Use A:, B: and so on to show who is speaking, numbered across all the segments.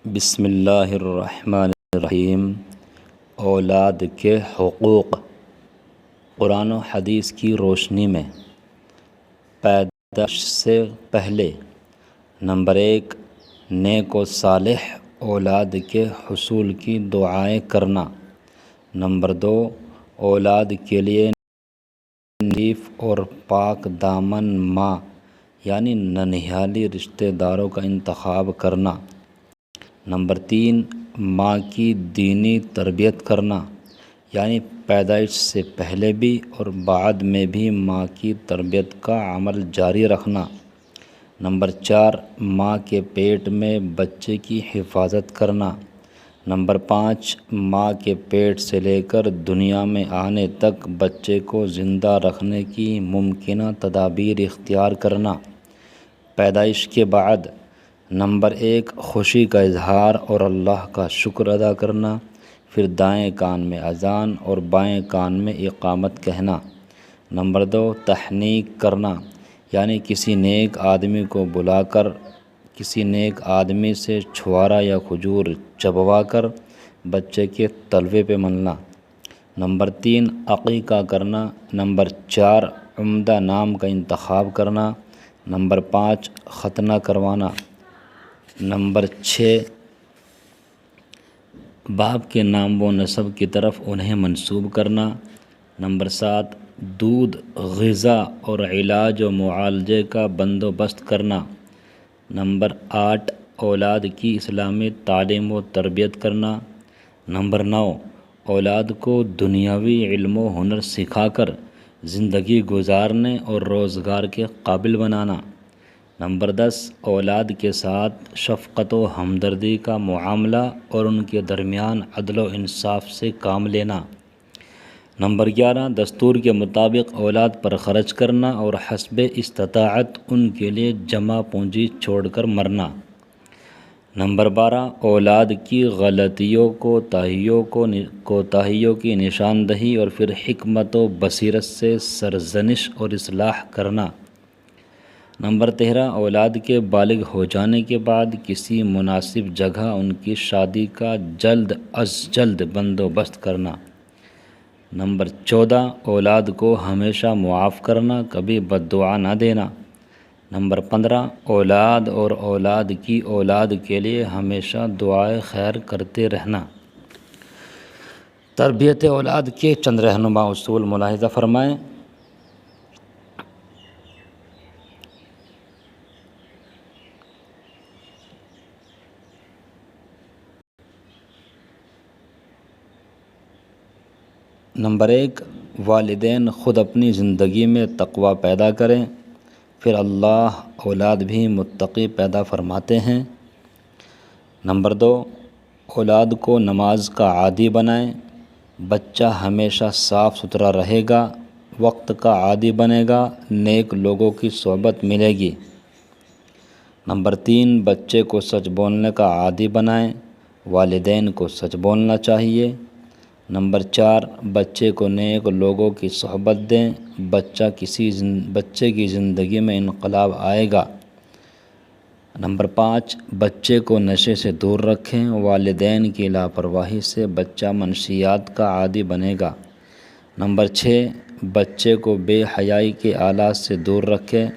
A: بسم اللہ الرحمن الرحیم۔ اولاد کے حقوق۔ قرآن و حدیث کی روشنی میں پیدائش سے پہلے نمبر 1، نیک و صالح اولاد کے حصول کی دعائیں کرنا۔ نمبر 2، اولاد کے لیے نظیف اور پاک دامن ماں یعنی ننہالی رشتہ داروں کا انتخاب کرنا۔ نمبر 3، ماں کی دینی تربیت کرنا، یعنی پیدائش سے پہلے بھی اور بعد میں بھی ماں کی تربیت کا عمل جاری رکھنا۔ نمبر 4، ماں کے پیٹ میں بچے کی حفاظت کرنا۔ نمبر 5، ماں کے پیٹ سے لے کر دنیا میں آنے تک بچے کو زندہ رکھنے کی ممکنہ تدابیر اختیار کرنا۔ پیدائش کے بعد نمبر 1، خوشی کا اظہار اور اللہ کا شکر ادا کرنا، پھر دائیں کان میں اذان اور بائیں کان میں اقامت کہنا۔ نمبر 2، تحنیک کرنا، یعنی کسی نیک آدمی کو بلا کر کسی نیک آدمی سے چھوارا یا کھجور چبوا کر بچے کے تلوے پہ ملنا۔ نمبر 3، عقیقہ کرنا۔ نمبر 4، عمدہ نام کا انتخاب کرنا۔ نمبر 5، ختنہ کروانا۔ نمبر 6، باپ کے نام و نسب کی طرف انہیں منسوب کرنا۔ نمبر 7، دودھ، غذا اور علاج و معالجے کا بندوبست کرنا۔ نمبر 8، اولاد کی اسلامی تعلیم و تربیت کرنا۔ نمبر 9، اولاد کو دنیاوی علم و ہنر سکھا کر زندگی گزارنے اور روزگار کے قابل بنانا۔ نمبر 10، اولاد کے ساتھ شفقت و ہمدردی کا معاملہ اور ان کے درمیان عدل و انصاف سے کام لینا۔ نمبر 11، دستور کے مطابق اولاد پر خرچ کرنا اور حسب استطاعت ان کے لیے جمع پونجی چھوڑ کر مرنا۔ نمبر 12، اولاد کی غلطیوں کوتاہیوں کی نشاندہی اور پھر حکمت و بصیرت سے سرزنش اور اصلاح کرنا۔ نمبر 13، اولاد کے بالغ ہو جانے کے بعد کسی مناسب جگہ ان کی شادی کا جلد از جلد بندوبست کرنا۔ نمبر 14، اولاد کو ہمیشہ معاف کرنا، کبھی بد دعا نہ دینا۔ نمبر 15، اولاد اور اولاد کی اولاد کے لیے ہمیشہ دعائے خیر کرتے رہنا۔ تربیت اولاد کے چند رہنما اصول ملاحظہ فرمائیں۔ نمبر 1، والدین خود اپنی زندگی میں تقوی پیدا کریں، پھر اللہ اولاد بھی متقی پیدا فرماتے ہیں۔ نمبر 2، اولاد کو نماز کا عادی بنائیں، بچہ ہمیشہ صاف ستھرا رہے گا، وقت کا عادی بنے گا، نیک لوگوں کی صحبت ملے گی۔ نمبر 3، بچے کو سچ بولنے کا عادی بنائیں، والدین کو سچ بولنا چاہیے۔ نمبر 4، بچے کو نیک لوگوں کی صحبت دیں، بچے کی زندگی میں انقلاب آئے گا۔ نمبر 5، بچے کو نشے سے دور رکھیں، والدین کی لاپرواہی سے بچہ منشیات کا عادی بنے گا۔ نمبر 6، بچے کو بے حیائی کے آلات سے دور رکھیں۔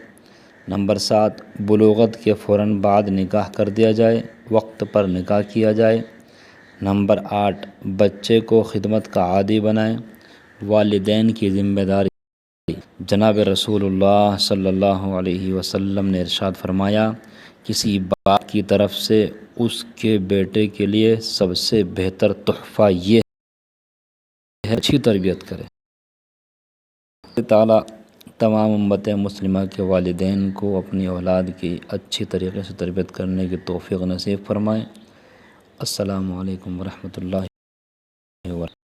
A: نمبر 7، بلوغت کے فوراً بعد نکاح کر دیا جائے، وقت پر نکاح کیا جائے۔ نمبر 8، بچے کو خدمت کا عادی بنائیں، والدین کی ذمہ داری۔ جناب رسول اللہ صلی اللہ علیہ وسلم نے ارشاد فرمایا، کسی باپ کی طرف سے اس کے بیٹے کے لیے سب سے بہتر تحفہ یہ ہے اچھی تربیت کرے۔ اللہ تعالیٰ تمام امت مسلمہ کے والدین کو اپنی اولاد کی اچھی طریقے سے تربیت کرنے کی توفیق نصیب فرمائے۔ السلام علیکم ورحمۃ اللہ وبرکاتہ۔